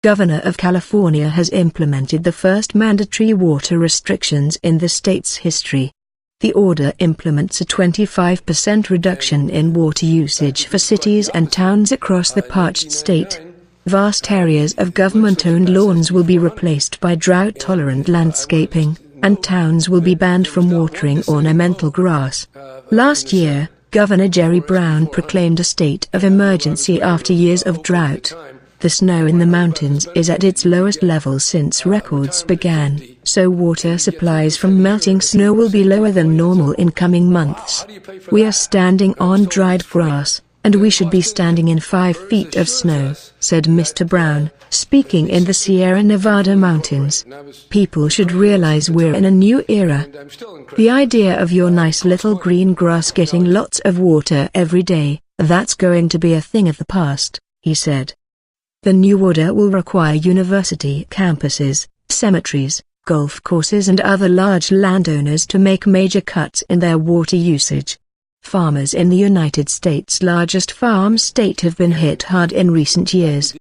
Governor of California has implemented the first mandatory water restrictions in the state's history. The order implements a 25% reduction in water usage for cities and towns across the parched state. Vast areas of government-owned lawns will be replaced by drought-tolerant landscaping, and towns will be banned from watering ornamental grass. Last year, Governor Jerry Brown proclaimed a state of emergency after years of drought. The snow in the mountains is at its lowest level since records began, so water supplies from melting snow will be lower than normal in coming months. We are standing on dried grass, and we should be standing in 5 feet of snow, said Mr. Brown, speaking in the Sierra Nevada mountains. People should realize we're in a new era. The idea of your nice little green grass getting lots of water every day, that's going to be a thing of the past, he said. The new order will require university campuses, cemeteries, golf courses and other large landowners to make major cuts in their water usage. Farmers in the United States' largest farm state have been hit hard in recent years.